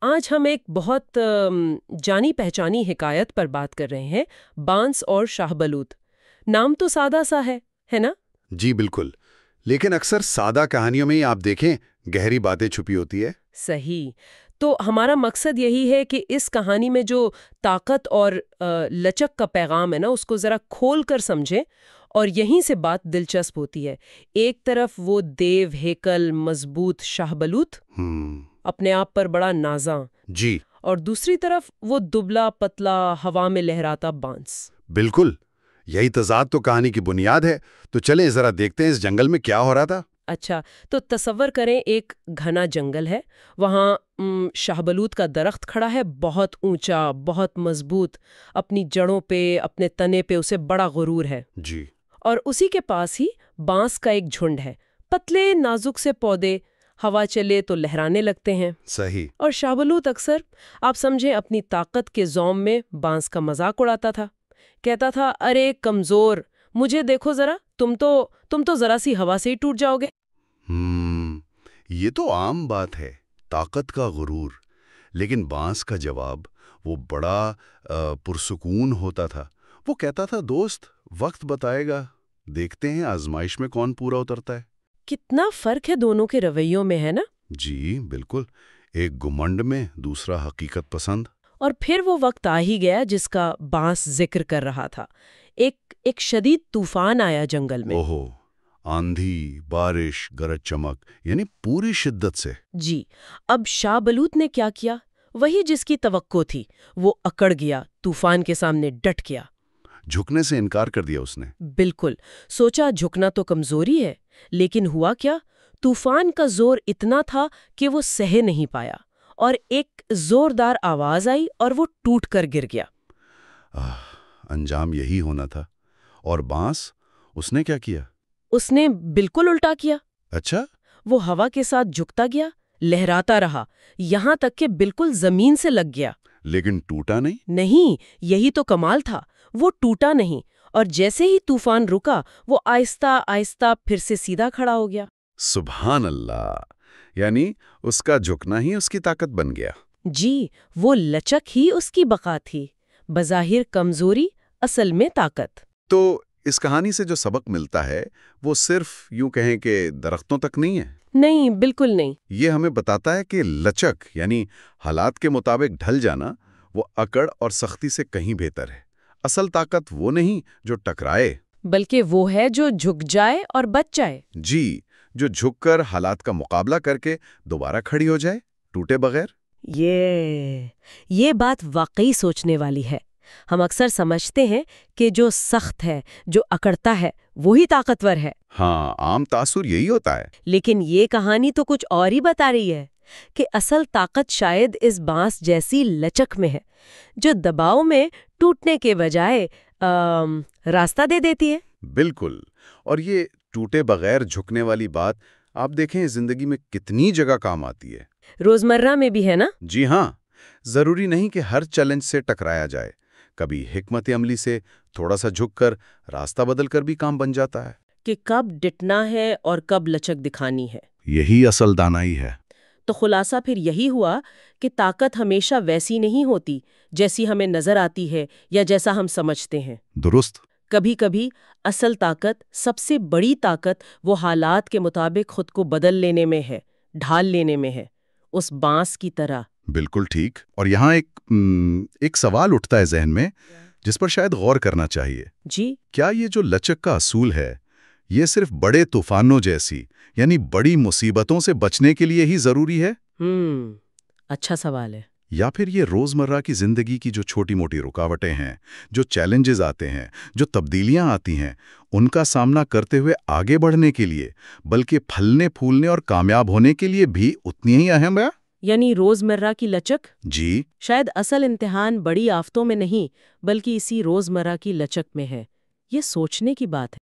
آج ہم ایک بہت جانی پہچانی حکایت پر بات کر رہے ہیں، بانس اور شاہ بلوت۔ نام تو سادہ سا ہے نا؟ جی بالکل، لیکن اکثر سادہ کہانیوں میں ہی آپ دیکھیں گہری باتیں چھپی ہوتی ہے۔ صحیح۔ تو ہمارا مقصد یہی ہے کہ اس کہانی میں جو طاقت اور لچک کا پیغام ہے نا، اس کو ذرا کھول کر سمجھیں، اور یہیں سے بات دلچسپ ہوتی ہے۔ ایک طرف وہ دیو ہیکل مضبوط شاہ بلوت، اپنے آپ پر بڑا نازاں، جی، اور دوسری طرف وہ دبلا پتلا ہوا میں لہراتا بانس۔ بالکل، یہی تضاد تو کہانی کی بنیاد ہے۔ تو چلیں ذرا دیکھتے ہیں اس جنگل میں کیا ہو رہا تھا۔ اچھا، تو تصور کریں ایک گھنا جنگل ہے، وہاں شاہ بلوت کا درخت کھڑا ہے، بہت اونچا، بہت مضبوط، اپنی جڑوں پہ، اپنے تنے پہ اسے بڑا غرور ہے۔ جی، اور اسی کے پاس ہی بانس کا ایک جھنڈ ہے، پتلے نازک سے پودے، ہوا چلے تو لہرانے لگتے ہیں۔ صحیح۔ اور شاہ بلوت اکثر، آپ سمجھیں، اپنی طاقت کے زوم میں بانس کا مذاق اڑاتا تھا، کہتا تھا، ارے کمزور، مجھے دیکھو ذرا، تم تو ذرا سی ہوا سے ہی ٹوٹ جاؤ گے۔ یہ تو عام بات ہے، طاقت کا غرور۔ لیکن بانس کا جواب وہ بڑا پرسکون ہوتا تھا۔ وہ کہتا تھا، دوست، وقت بتائے گا، دیکھتے ہیں آزمائش میں کون پورا اترتا ہے۔ کتنا فرق ہے دونوں کے رویوں میں، ہے نا؟ جی بالکل، ایک گھمنڈ میں، دوسرا حقیقت پسند۔ اور پھر وہ وقت آ ہی گیا جس کا بانس ذکر کر رہا تھا۔ ایک شدید طوفان آیا جنگل میں۔ اوہو، آندھی، بارش، گرج چمک، یعنی پوری شدت سے۔ جی، اب شاہ بلوت نے کیا کیا؟ وہی جس کی توقع تھی، وہ اکڑ گیا، طوفان کے سامنے ڈٹ گیا۔ جھکنے سے انکار کر دیا اس نے۔ بالکل، سوچا جھکنا تو کمزوری ہے، لیکن ہوا کیا؟ طوفان کا زور اتنا تھا کہ وہ سہے نہیں پایا، اور ایک زوردار آواز آئی اور وہ ٹوٹ کر گر گیا۔ انجام یہی ہونا تھا۔ اور بانس، اس نے کیا کیا؟ اس نے بالکل الٹا کیا۔ اچھا؟ وہ ہوا کے ساتھ جھکتا گیا، لہراتا رہا، یہاں تک کہ بالکل زمین سے لگ گیا۔ لیکن ٹوٹا نہیں؟ نہیں، یہی تو کمال تھا، وہ ٹوٹا نہیں، اور جیسے ہی طوفان رکا، وہ آہستہ آہستہ پھر سے سیدھا کھڑا ہو گیا۔ سبحان اللہ! یعنی اس کا جھکنا ہی اس کی طاقت بن گیا۔ جی، وہ لچک ہی اس کی بقا تھی، بظاہر کمزوری، اصل میں طاقت۔ تو اس کہانی سے جو سبق ملتا ہے وہ صرف یوں کہیں کہ درختوں تک نہیں ہے۔ نہیں، بالکل نہیں۔ یہ ہمیں بتاتا ہے کہ لچک، یعنی حالات کے مطابق ڈھل جانا، وہ اکڑ اور سختی سے کہیں بہتر ہے۔ اصل طاقت وہ نہیں جو ٹکرائے، بلکہ وہ ہے جو جھک جائے اور بچ جائے۔ جی، جو جھک کر حالات کا مقابلہ کر کے دوبارہ کھڑی ہو جائے، ٹوٹے بغیر۔ یہ بات واقعی سوچنے والی ہے۔ ہم اکثر سمجھتے ہیں کہ جو سخت ہے، جو اکڑتا ہے، وہی طاقتور ہے۔ ہاں، عام تاثر یہی ہوتا ہے۔ لیکن یہ کہانی تو کچھ اور ہی بتا رہی ہے، کہ اصل طاقت شاید اس بانس جیسی لچک میں ہے، جو دباؤ میں ٹوٹنے کے بجائے راستہ دے دیتی ہے۔ بالکل، اور یہ ٹوٹے بغیر جھکنے والی بات آپ دیکھیں زندگی میں کتنی جگہ کام آتی ہے۔ روزمرہ میں بھی ہے نا؟ جی ہاں، ضروری نہیں کہ ہر چیلنج سے ٹکرایا جائے، کبھی حکمت عملی سے تھوڑا سا جھک کر راستہ بدل کر بھی کام بن جاتا ہے۔ کہ کب ڈٹنا ہے اور کب لچک دکھانی ہے۔ یہی اصل دانائی ہے۔ تو خلاصہ پھر یہی ہوا کہ طاقت ہمیشہ ویسی نہیں ہوتی جیسی ہمیں نظر آتی ہے یا جیسا ہم سمجھتے ہیں۔ درست۔ کبھی کبھی اصل طاقت، سب سے بڑی طاقت، وہ حالات کے مطابق خود کو بدل لینے میں ہے، ڈھال لینے میں ہے، اس بانس کی طرح۔ بالکل ٹھیک۔ اور یہاں ایک سوال اٹھتا ہے ذہن میں، جس پر شاید غور کرنا چاہیے۔ جی، کیا یہ جو لچک کا اصول ہے، یہ صرف بڑے طوفانوں جیسی، یعنی بڑی مصیبتوں سے بچنے کے لیے ہی ضروری ہے؟ اچھا سوال ہے۔ یا پھر یہ روزمرہ کی زندگی کی جو چھوٹی موٹی رکاوٹیں ہیں، جو چیلنجز آتے ہیں، جو تبدیلیاں آتی ہیں، ان کا سامنا کرتے ہوئے آگے بڑھنے کے لیے، بلکہ پھلنے پھولنے اور کامیاب ہونے کے لیے بھی اتنی ہی اہم ہے؟ یعنی روزمرہ کی لچک؟ جی، شاید اصل امتحان بڑی آفتوں میں نہیں، بلکہ اسی روزمرہ کی لچک میں ہے۔ یہ سوچنے کی بات ہے۔